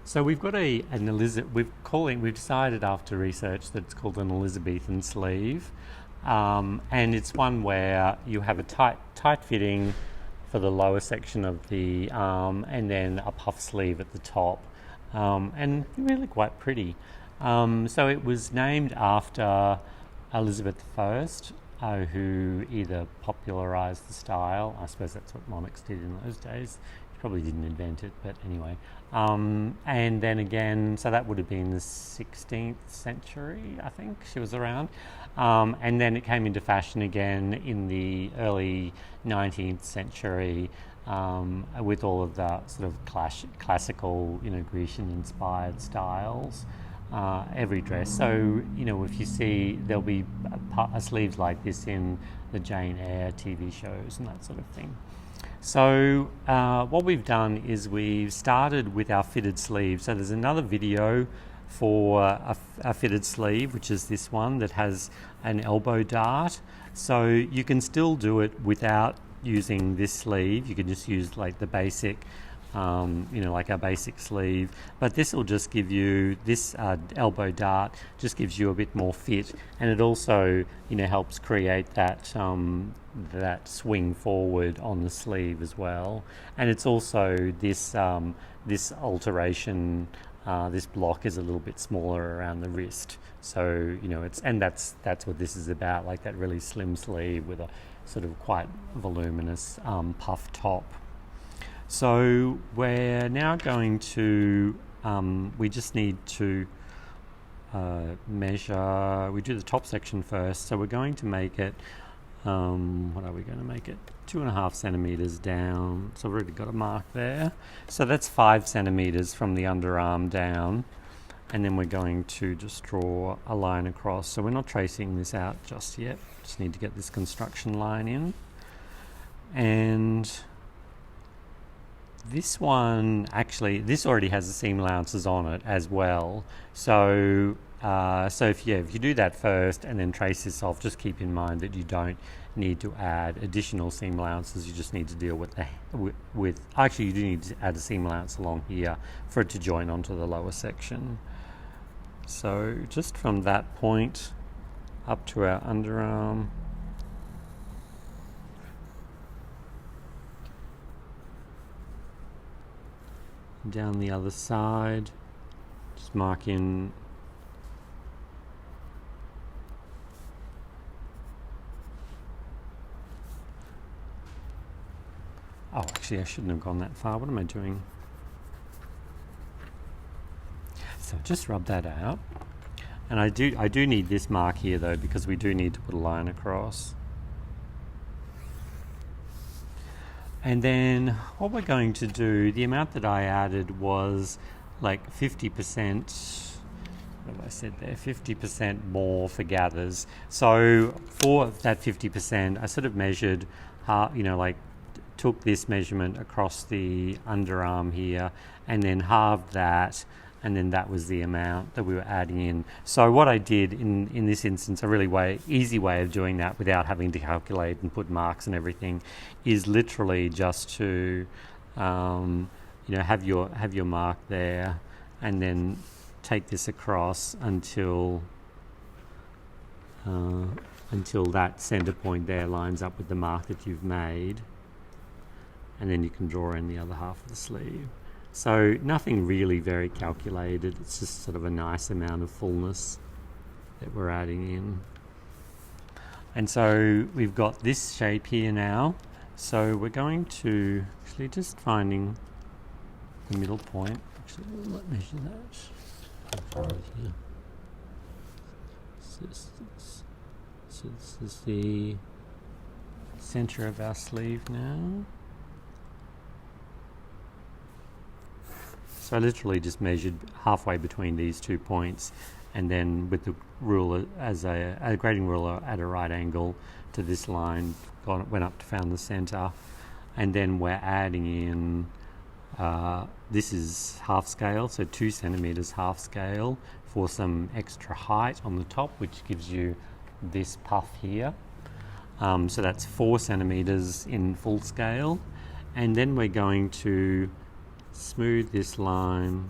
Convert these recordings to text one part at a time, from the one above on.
So we've got we've decided after research that it's called an Elizabethan sleeve, and it's one where you have a tight fitting for the lower section of the arm, and then a puff sleeve at the top, and really quite pretty. So it was named after Elizabeth I, who either popularised the style. I suppose that's what monarchs did in those days. She probably didn't invent it, but anyway. And then again, so that would have been the 16th century, I think she was around. And then it came into fashion again in the early 19th century, with all of the sort of classical, Grecian-inspired styles. Every dress. So, if you see, there'll be sleeves like this in the Jane Eyre TV shows and that sort of thing. So what we've done is we've started with our fitted sleeve. So there's another video for a fitted sleeve, which is this one that has an elbow dart. So you can still do it without using this sleeve. You can just use like the basic, like our basic sleeve. But this will just give you, this elbow dart just gives you a bit more fit, and it also, helps create that that swing forward on the sleeve as well. And it's also this this alteration. This block is a little bit smaller around the wrist, so that's what this is about, like that really slim sleeve with a sort of quite voluminous puff top. So we're now going to, we just need to measure, we do the top section first, so we're going to make it, what are we going to make it? 2.5 centimetres down, so I've already got a mark there. So that's 5 centimetres from the underarm down, and then we're going to just draw a line across. So we're not tracing this out just yet, just need to get this construction line in. And this one, actually, this already has the seam allowances on it as well. So if you do that first and then trace this off, just keep in mind that you don't need to add additional seam allowances. You just need to deal with actually you do need to add a seam allowance along here for it to join onto the lower section. So just from that point up to our underarm, down the other side, just mark in actually I shouldn't have gone that far. What am I doing? So just rub that out, and I do need this mark here though, because we do need to put a line across. And then what we're going to do, the amount that I added was like 50%, what have I said there, 50% more for gathers. So for that 50%, I sort of measured, took this measurement across the underarm here and then halved that, and then that was the amount that we were adding in. So what I did in this instance, a really easy way of doing that without having to calculate and put marks and everything, is literally just to have your mark there, and then take this across until that center point there lines up with the mark that you've made, and then you can draw in the other half of the sleeve. So nothing really very calculated, it's just sort of a nice amount of fullness that we're adding in. And so we've got this shape here now, so we're going to actually just finding the middle point. Actually, let's measure that. How far is here? So this is the center of our sleeve now. So I literally just measured halfway between these 2 points, and then with the ruler as a grading ruler at a right angle to this line, went up to found the center, and then we're adding in, this is half scale, so 2 centimeters half scale for some extra height on the top, which gives you this puff here. So that's 4 centimeters in full scale, and then we're going to smooth this line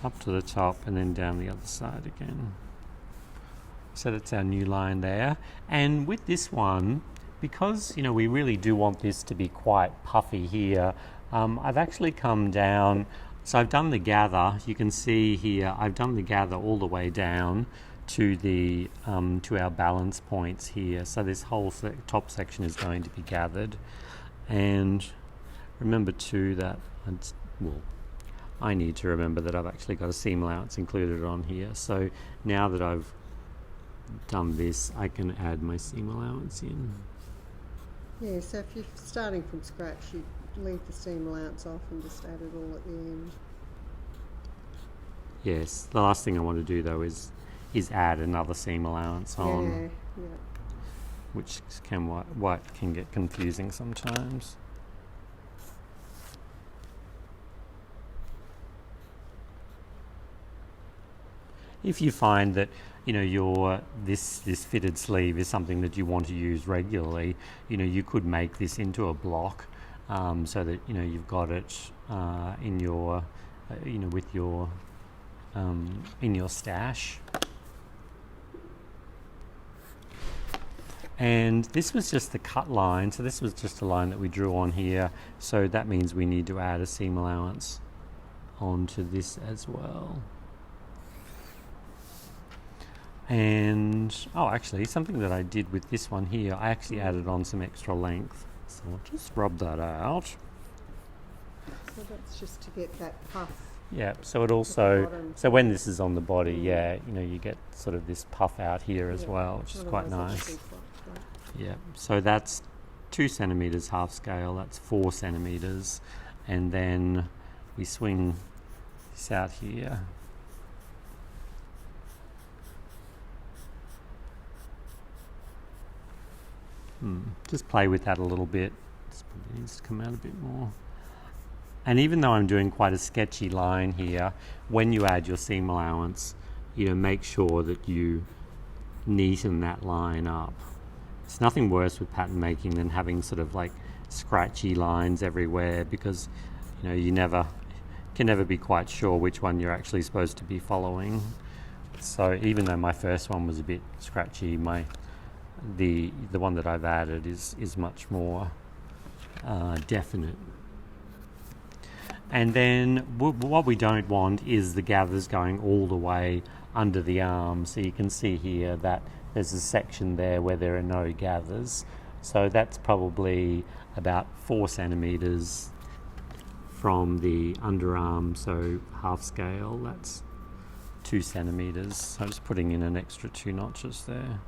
up to the top and then down the other side again. So that's our new line there. And with this one, because we really do want this to be quite puffy here, I've actually come down. So I've done the gather. You can see here I've done the gather all the way down to the to our balance points here. So this whole top section is going to be gathered. And remember too that I need to remember that I've actually got a seam allowance included on here. So now that I've done this, I can add my seam allowance in. Yeah, so if you're starting from scratch, you leave the seam allowance off and just add it all at the end. Yes, the last thing I want to do though is add another seam allowance on, Yeah. which can get confusing sometimes. If you find that your this fitted sleeve is something that you want to use regularly, you could make this into a block, so that you've got it in your with your in your stash. And this was just the cut line, so this was just a line that we drew on here, so that means we need to add a seam allowance onto this as well. And actually something that I did with this one here, I actually added on some extra length, so I'll just rub that out. So that's just to get that puff. Yeah, so it also, so when this is on the body, you get sort of this puff out here as well, which is quite nice. Yeah, so that's 2 centimeters half scale, that's 4 centimeters, and then we swing this out here. Just play with that a little bit. This probably needs to come out a bit more. And even though I'm doing quite a sketchy line here, when you add your seam allowance, make sure that you neaten that line up. It's nothing worse with pattern making than having sort of like scratchy lines everywhere, because you can never be quite sure which one you're actually supposed to be following. So even though my first one was a bit scratchy, the one that I've added is much more definite. And then what we don't want is the gathers going all the way under the arm. So you can see here that there's a section there where there are no gathers. So that's probably about 4 centimeters from the underarm, so half scale, that's 2 centimeters. So I'm just putting in an extra 2 notches there.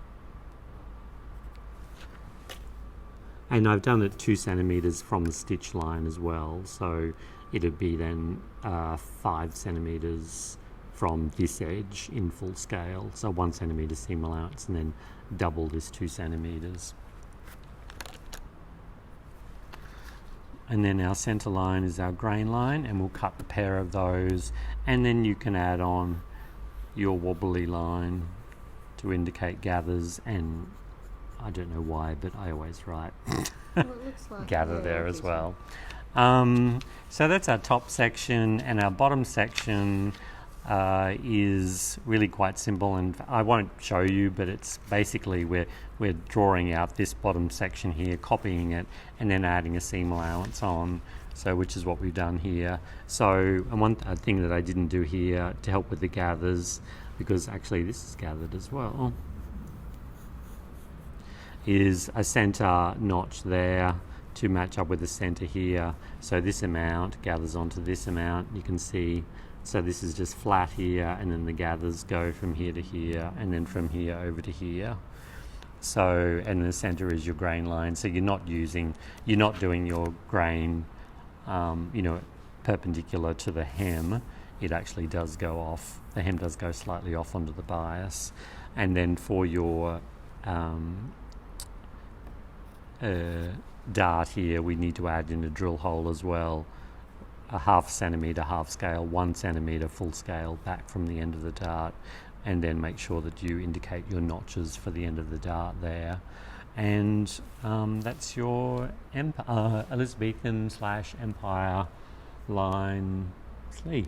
And I've done it 2 centimeters from the stitch line as well, so it'd be then 5 centimeters from this edge in full scale, so 1 centimeter seam allowance, and then double this 2 centimeters. And then our center line is our grain line, and we'll cut a pair of those, and then you can add on your wobbly line to indicate gathers, and I don't know why, but I always write Well, it looks like gather there as well. So that's our top section, and our bottom section is really quite simple, and I won't show you, but it's basically we're drawing out this bottom section here, copying it, and then adding a seam allowance on, so which is what we've done here. So, and one thing that I didn't do here to help with the gathers, because actually this is gathered as well, is a center notch there to match up with the center here. So this amount gathers onto this amount, you can see. So this is just flat here, and then the gathers go from here to here, and then from here over to here. So, and the center is your grain line. So you're not doing your grain, perpendicular to the hem. It actually does go off. The hem does go slightly off onto the bias. And then for your dart here, we need to add in a drill hole as well, a 0.5 centimeter half scale, 1 centimeter full scale back from the end of the dart, and then make sure that you indicate your notches for the end of the dart there. And that's your Elizabethan / Empire line sleeve.